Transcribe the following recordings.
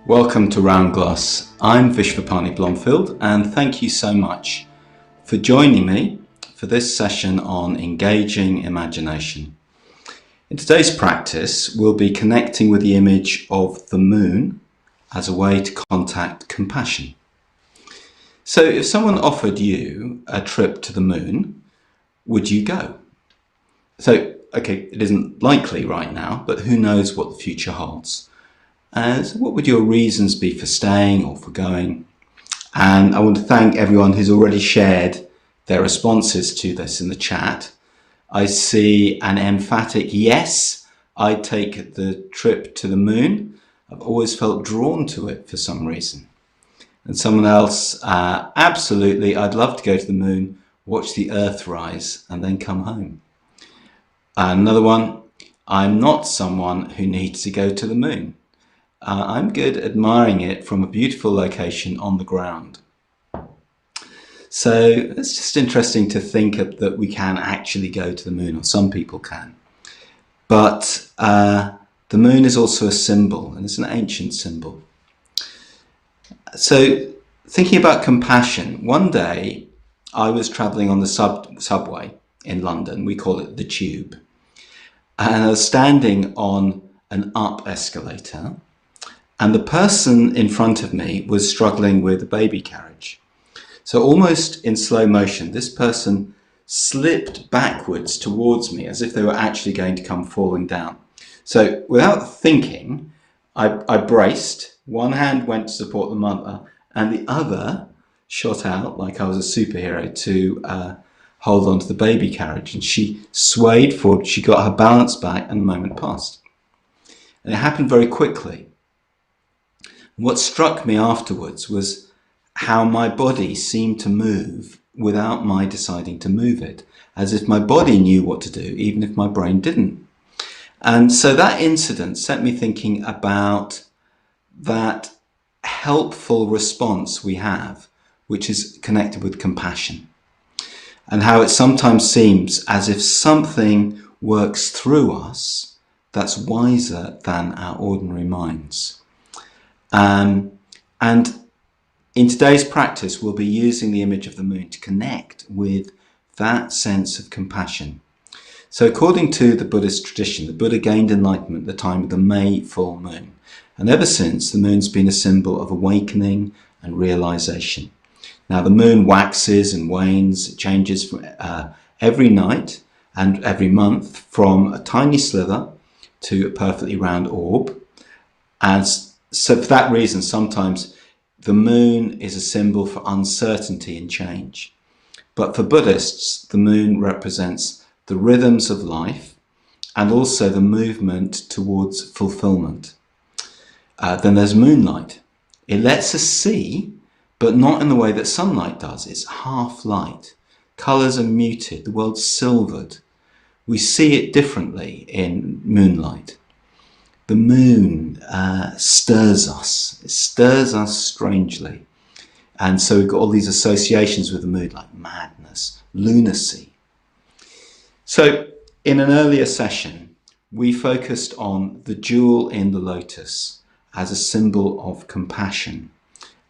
Welcome to Round Glass. I'm Vishvapani Blomfield, and thank you so much for joining me for this session on engaging imagination. In today's practice, we'll be connecting with the image of the moon as a way to contact compassion. So if someone offered you a trip to the moon, would you go? So, okay, it isn't likely right now, but who knows what the future holds. So what would your reasons be for staying or for going? And I want to thank everyone who's already shared their responses to this in the chat. I see an emphatic yes, I'd take the trip to the moon. I've always felt drawn to it for some reason. And someone else, absolutely, I'd love to go to the moon, watch the Earth rise and then come home. Another one, I'm not someone who needs to go to the moon. I'm good admiring it from a beautiful location on the ground. So it's just interesting to think that we can actually go to the moon, or some people can. But the moon is also a symbol, and it's an ancient symbol. So thinking about compassion, one day I was travelling on the subway in London. We call it the Tube. And I was standing on an up escalator. And the person in front of me was struggling with a baby carriage. So almost in slow motion, this person slipped backwards towards me as if they were actually going to come falling down. So without thinking, I braced. One hand went to support the mother and the other shot out like I was a superhero to hold on to the baby carriage. And she swayed forward, she got her balance back, and the moment passed. And it happened very quickly. What struck me afterwards was how my body seemed to move without my deciding to move it, as if my body knew what to do, even if my brain didn't. And so that incident set me thinking about that helpful response we have, which is connected with compassion, and how it sometimes seems as if something works through us that's wiser than our ordinary minds. And in today's practice, we'll be using the image of the moon to connect with that sense of compassion. So according to the Buddhist tradition, the Buddha gained enlightenment at the time of the May full moon. And ever since, the moon's been a symbol of awakening and realization. Now, the moon waxes and wanes. It changes from every night and every month from a tiny slither to a perfectly round orb. And so for that reason, sometimes the moon is a symbol for uncertainty and change. But for Buddhists, the moon represents the rhythms of life and also the movement towards fulfillment. Then there's moonlight. It lets us see, but not in the way that sunlight does. It's half light. Colours are muted. The world's silvered. We see it differently in moonlight. The moon stirs us. It stirs us strangely. And so we've got all these associations with the moon, like madness, lunacy. So in an earlier session, we focused on the jewel in the lotus as a symbol of compassion.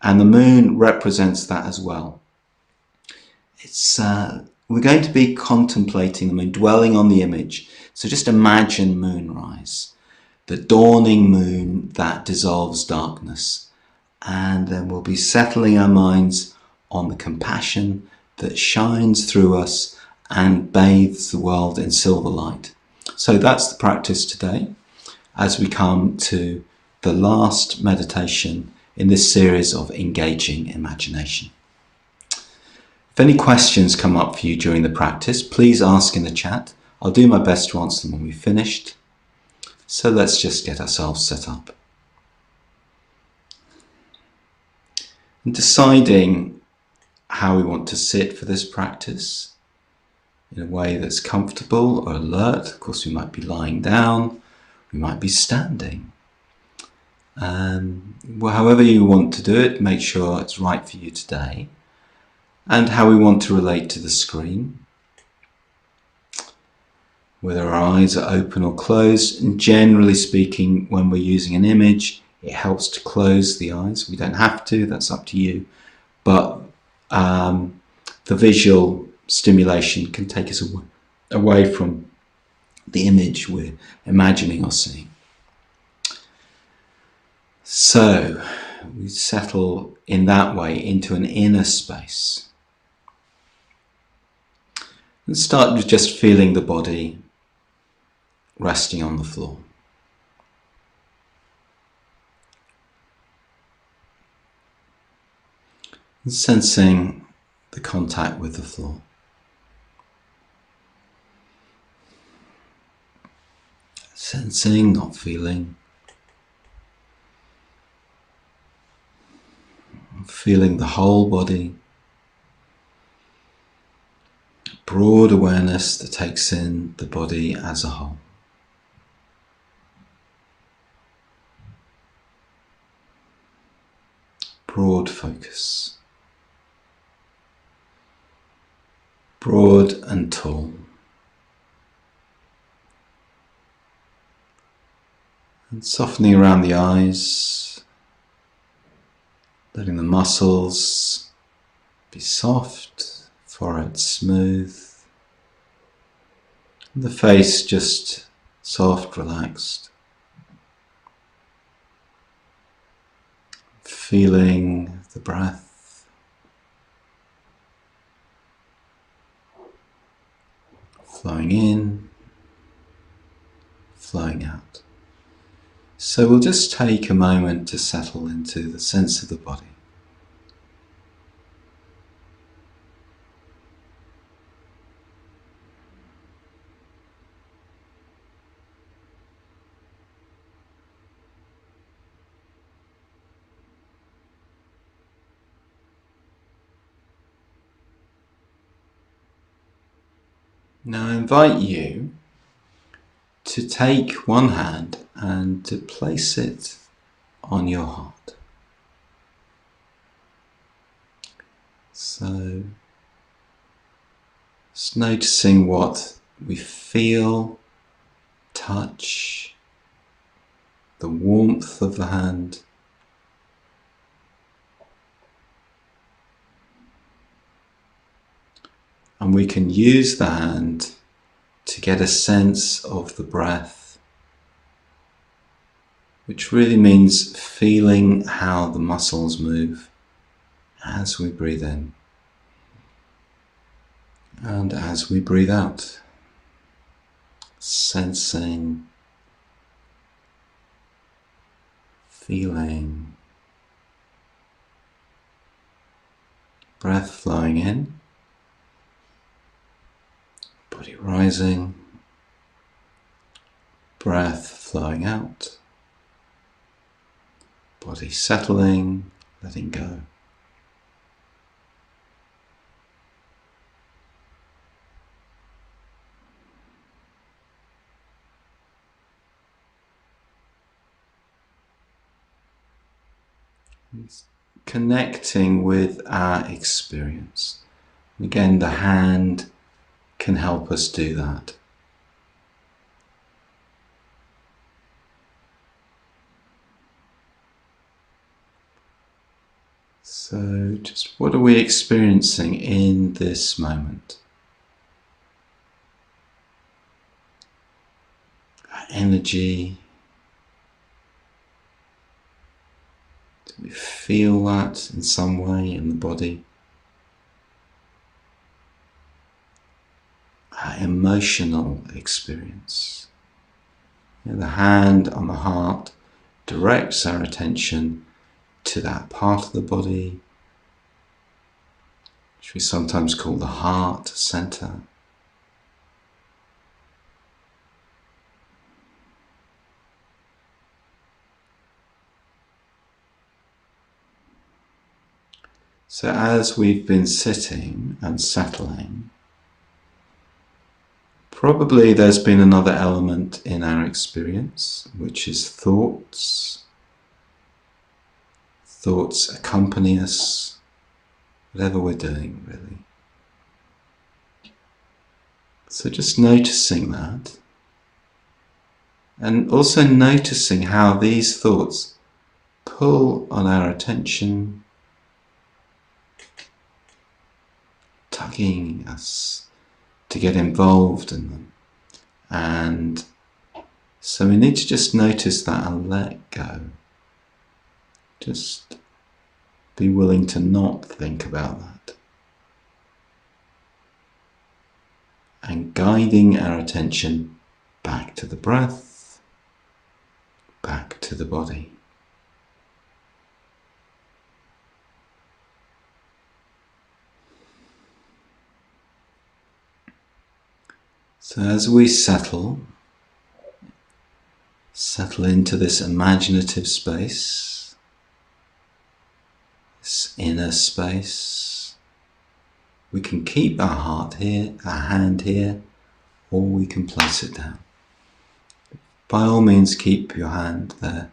And the moon represents that as well. We're going to be contemplating the moon, dwelling on the image. So just imagine moonrise. The dawning moon that dissolves darkness. And then we'll be settling our minds on the compassion that shines through us and bathes the world in silver light. So that's the practice today as we come to the last meditation in this series of engaging imagination. If any questions come up for you during the practice, please ask in the chat. I'll do my best to answer them when we've finished. So let's just get ourselves set up. And deciding how we want to sit for this practice in a way that's comfortable or alert. Of course, we might be lying down, we might be standing. However you want to do it, make sure it's right for you today. And how we want to relate to the screen. Whether our eyes are open or closed, and generally speaking, when we're using an image, It helps to close the eyes. We don't have to, that's up to you. But the visual stimulation can take us away from the image we're imagining or seeing. So we settle in that way into an inner space. And start with just feeling the body resting on the floor. And sensing the contact with the floor. Sensing, not feeling. Feeling the whole body. Broad awareness that takes in the body as a whole. Broad focus. Broad and tall. And softening around the eyes, letting the muscles be soft, forehead smooth, and the face just soft, relaxed. Feeling the breath, flowing in, flowing out. So we'll just take a moment to settle into the sense of the body. Now I invite you to take one hand and to place it on your heart. So just noticing what we feel, touch, the warmth of the hand. And we can use the hand to get a sense of the breath, which really means feeling how the muscles move as we breathe in and as we breathe out. Sensing, feeling, breath flowing in, body rising, breath flowing out, body settling, letting go. Connecting with our experience. Again, the hand can help us do that. So just what are we experiencing in this moment? Our energy. Do we feel that in some way in the body? Our emotional experience. The hand on the heart directs our attention to that part of the body, which we sometimes call the heart center. So as we've been sitting and settling, probably there's been another element in our experience, which is thoughts. Thoughts accompany us, whatever we're doing, really. So just noticing that, and also noticing how these thoughts pull on our attention, tugging us to get involved in them. And so we need to just notice that and let go. Just be willing to not think about that. And guiding our attention back to the breath, back to the body. So as we settle into this imaginative space, this inner space, we can keep our heart here, our hand here, or we can place it down. By all means, keep your hand there,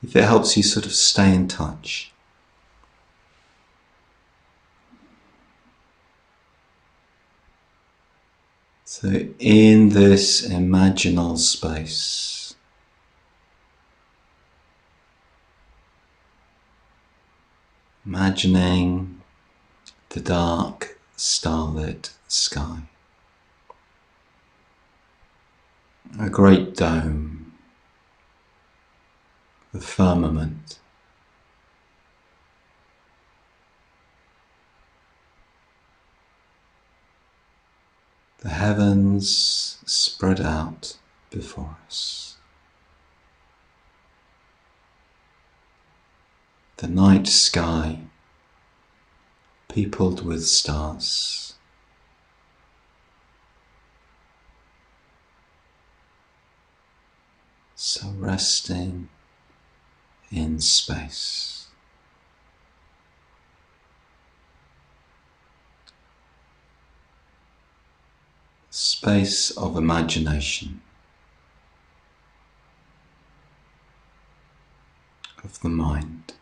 if it helps you sort of stay in touch. So in this imaginal space, imagining the dark, starlit sky, a great dome, the firmament, the heavens spread out before us, the night sky peopled with stars, so resting in space. Space of imagination, of the mind.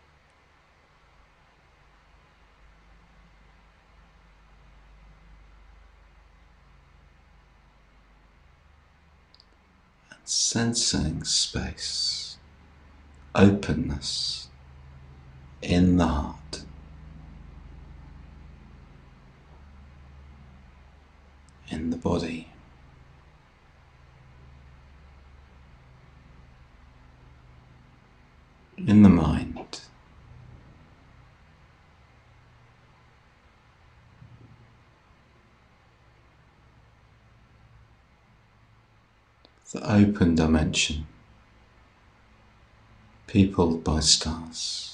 And sensing space, openness in the heart. In the body, in the mind, the open dimension, peopled by stars.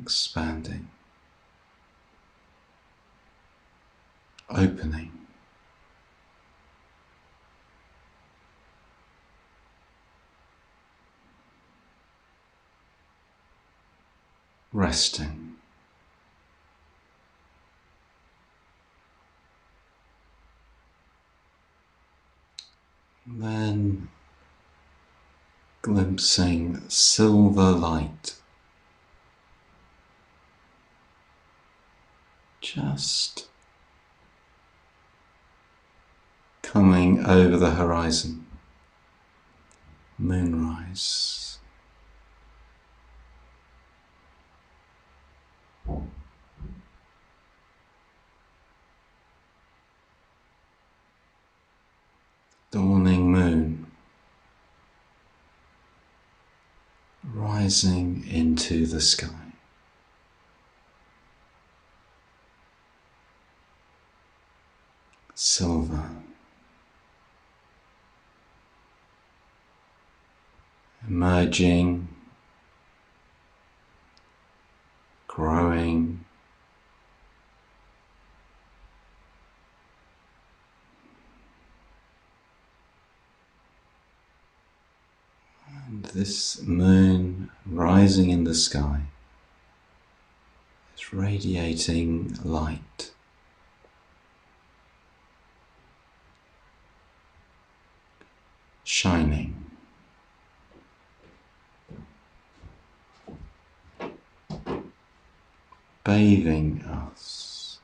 Expanding, opening, resting, then glimpsing silver light, just coming over the horizon, moonrise. Dawning moon, rising into the sky. Silver, emerging, growing, and this moon rising in the sky is radiating light, shining, bathing us,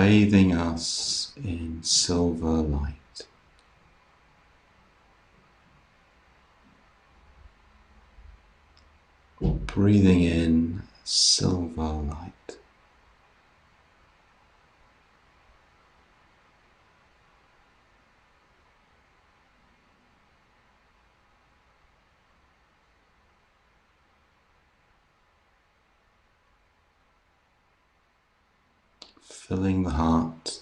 bathing us in silver light. Breathing in silver light. Filling the heart.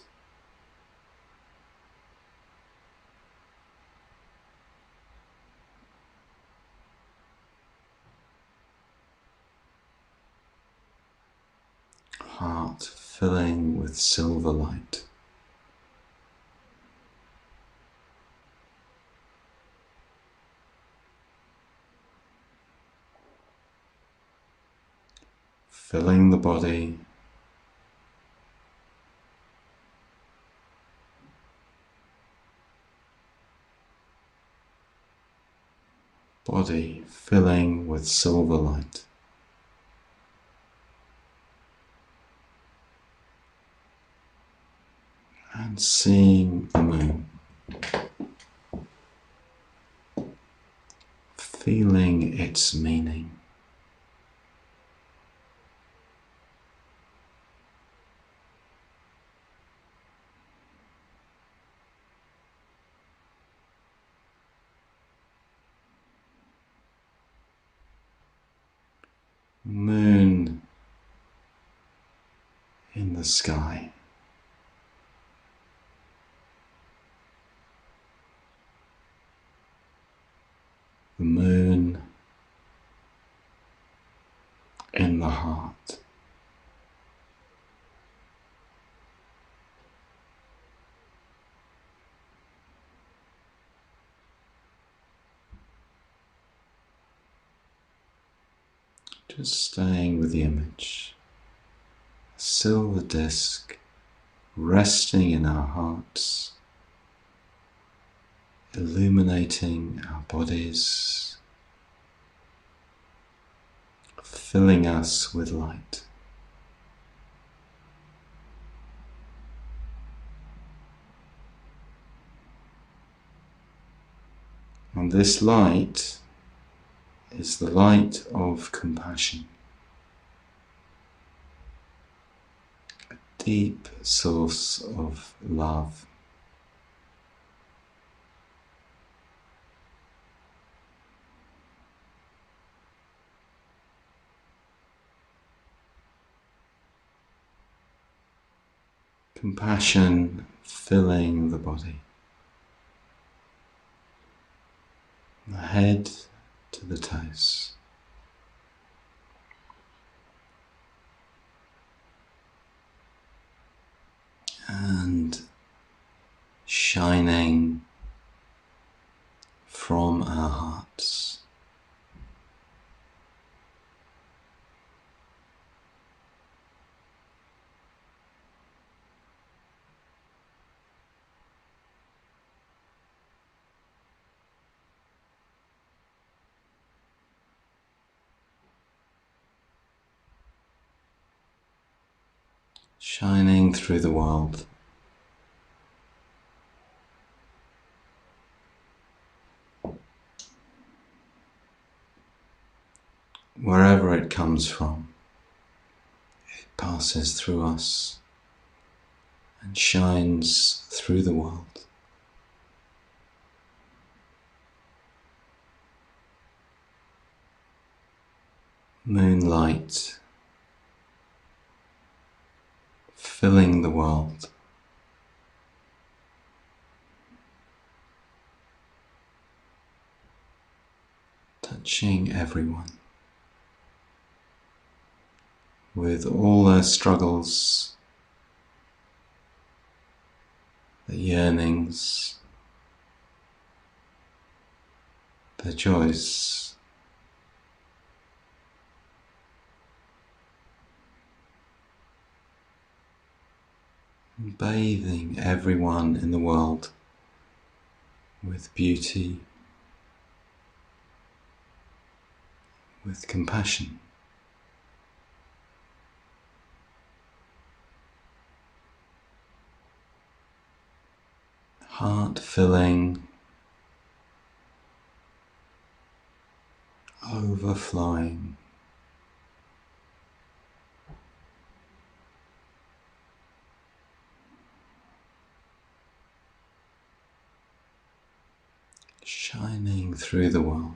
Heart filling with silver light. Filling the body. Body filling with silver light. And seeing the moon. Feeling its meaning. Moon in the sky. The moon in the heart. Just staying with the image. A silver disc resting in our hearts, illuminating our bodies, filling us with light. And this light is the light of compassion, a deep source of love. Compassion filling the body, the head to the toes. And shining from our hearts. Shining through the world. Wherever it comes from, it passes through us and shines through the world. Moonlight filling the world. Touching everyone with all their struggles, their yearnings, their joys. Bathing everyone in the world with beauty, with compassion. filling, overflowing. Shining through the world.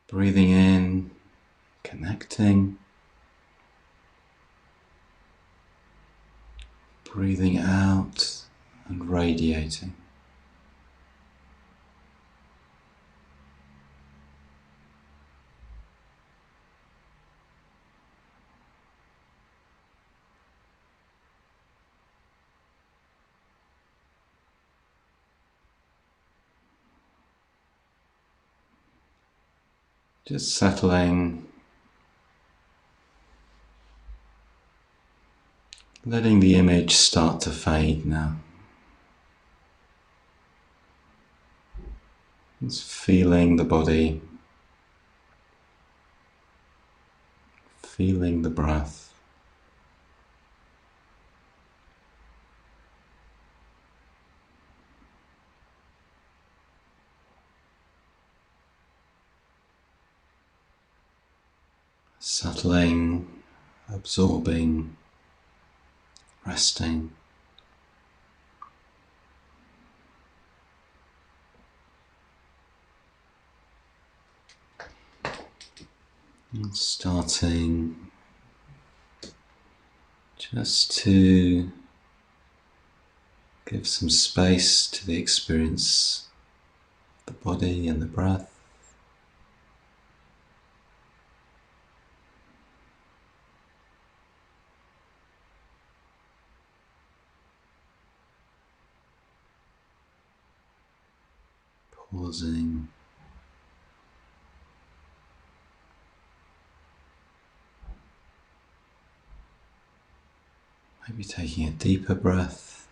Breathing in, connecting. Breathing out and radiating. Just settling, letting the image start to fade now. Just feeling the body, feeling the breath. Settling, absorbing, resting. And starting just to give some space to the experience of the body and the breath. Pausing. Maybe taking a deeper breath.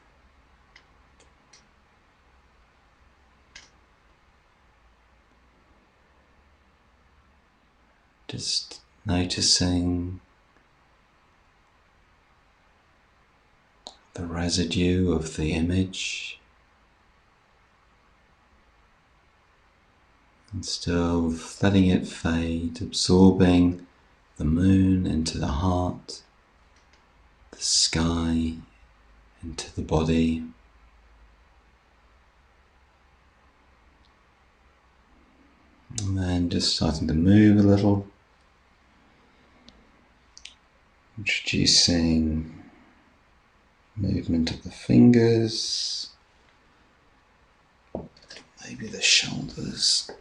Just noticing the residue of the image. And still letting it fade, absorbing the moon into the heart, the sky into the body. And then just starting to move a little, introducing movement of the fingers, maybe the shoulders.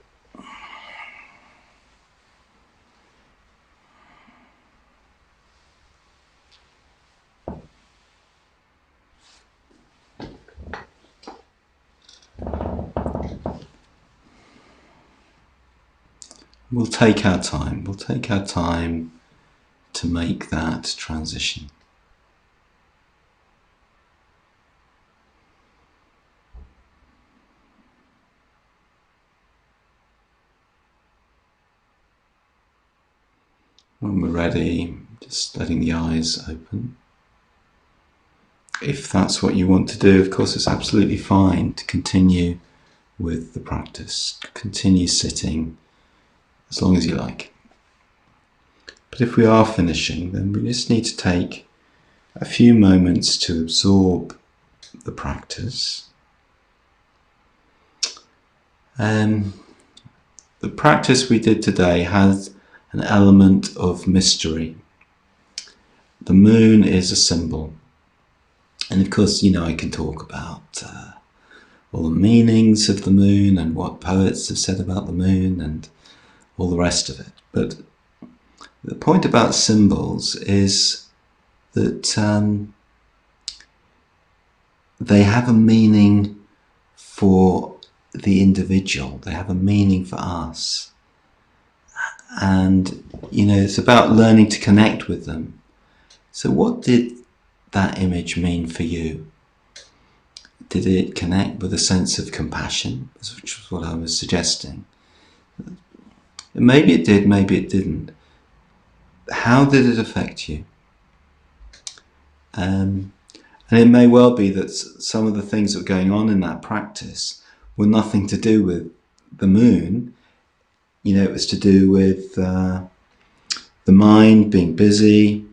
We'll take our time. We'll take our time to make that transition. When we're ready, just letting the eyes open. If that's what you want to do, of course, it's absolutely fine to continue with the practice. Continue sitting as long as you like. But if we are finishing, then we just need to take a few moments to absorb the practice. The practice we did today has an element of mystery. The moon is a symbol. And of course, I can talk about all the meanings of the moon and what poets have said about the moon and all the rest of it. But the point about symbols is that they have a meaning for the individual. They have a meaning for us. And, it's about learning to connect with them. So what did that image mean for you? Did it connect with a sense of compassion, which was what I was suggesting? Maybe it did, maybe it didn't. How did it affect you? And it may well be that some of the things that were going on in that practice were nothing to do with the moon. You know, it was to do with the mind being busy,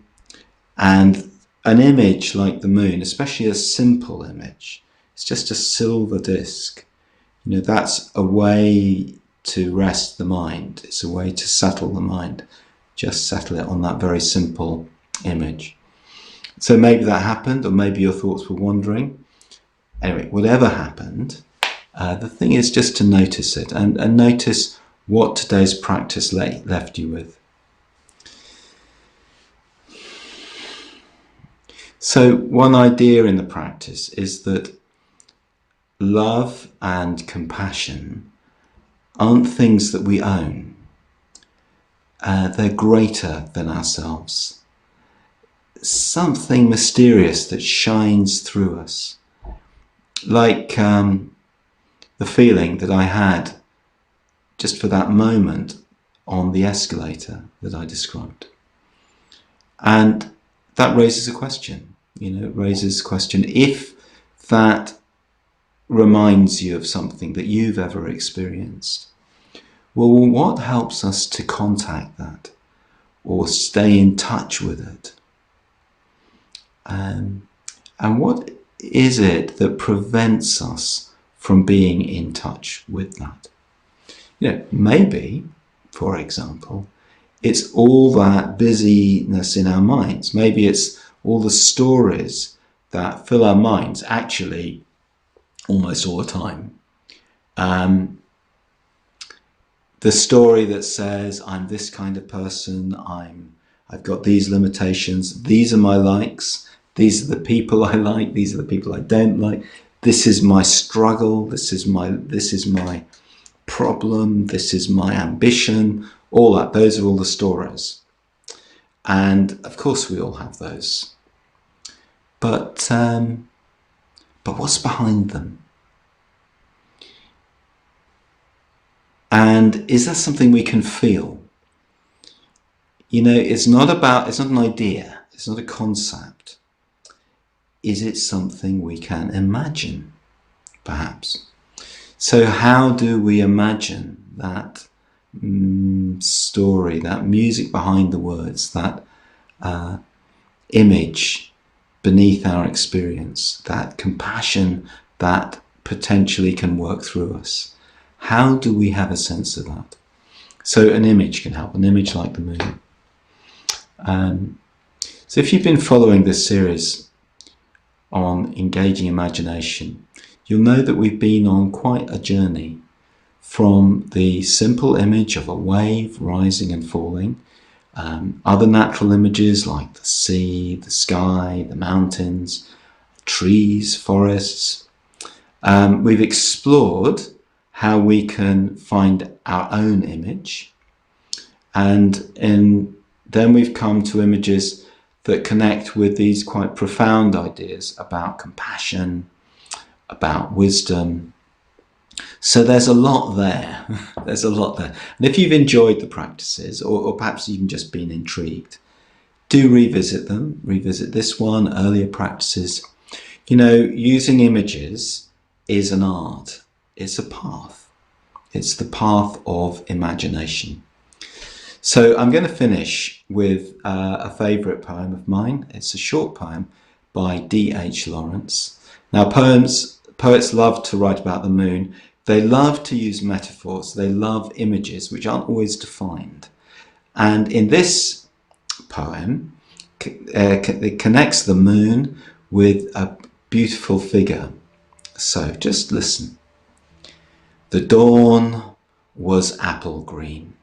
and an image like the moon, especially a simple image, it's just a silver disc. You know, that's a way to rest the mind. It's a way to settle the mind. Just settle it on that very simple image. So maybe that happened, or maybe your thoughts were wandering. Anyway, whatever happened, the thing is just to notice it, and notice what today's practice left you with. So one idea in the practice is that love and compassion aren't things that we own. They're greater than ourselves. Something mysterious that shines through us. Like the feeling that I had just for that moment on the escalator that I described. And that raises a question. You know, it raises a question. If that reminds you of something that you've ever experienced, well, what helps us to contact that or stay in touch with it? And what is it that prevents us from being in touch with that? You know, maybe, for example, it's all that busyness in our minds. Maybe it's all the stories that fill our minds, actually, almost all the time. The story that says, I'm this kind of person, I've got these limitations, these are my likes, these are the people I like, these are the people I don't like, this is my struggle, this is my problem, this is my ambition, all that. Those are all the stories. And of course we all have those. But what's behind them? And is that something we can feel? You know, it's not an idea, it's not a concept. Is it something we can imagine, perhaps? So how do we imagine that story, that music behind the words, that image beneath our experience, that compassion that potentially can work through us? How do we have a sense of that? So an image can help, an image like the moon. So if you've been following this series on engaging imagination, you'll know that we've been on quite a journey from the simple image of a wave rising and falling, other natural images like the sea, the sky, the mountains, trees, forests. We've explored how we can find our own image, and then we've come to images that connect with these quite profound ideas about compassion, about wisdom. So there's a lot there. There's a lot there. And if you've enjoyed the practices, or perhaps even just been intrigued, do revisit them. Revisit this one, earlier practices. You know, using images is an art. It's a path. It's the path of imagination. So I'm going to finish with a favourite poem of mine. It's a short poem by D.H. Lawrence. Now, poets love to write about the moon. They love to use metaphors. They love images which aren't always defined. And in this poem, it connects the moon with a beautiful figure. So just listen. The dawn was apple green.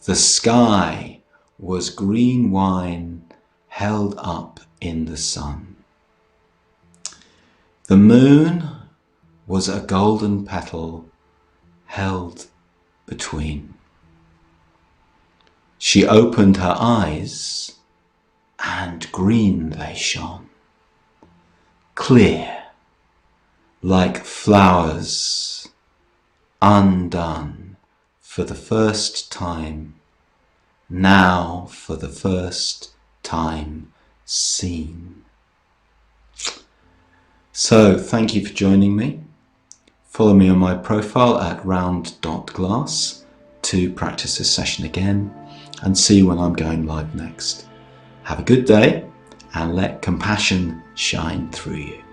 The sky was green wine held up in the sun. The moon was a golden petal held between. She opened her eyes and green they shone, clear like flowers undone for the first time, now for the first time seen. So thank you for joining me. Follow me on my profile at round.glass to practice this session again and see when I'm going live next. Have a good day and let compassion shine through you.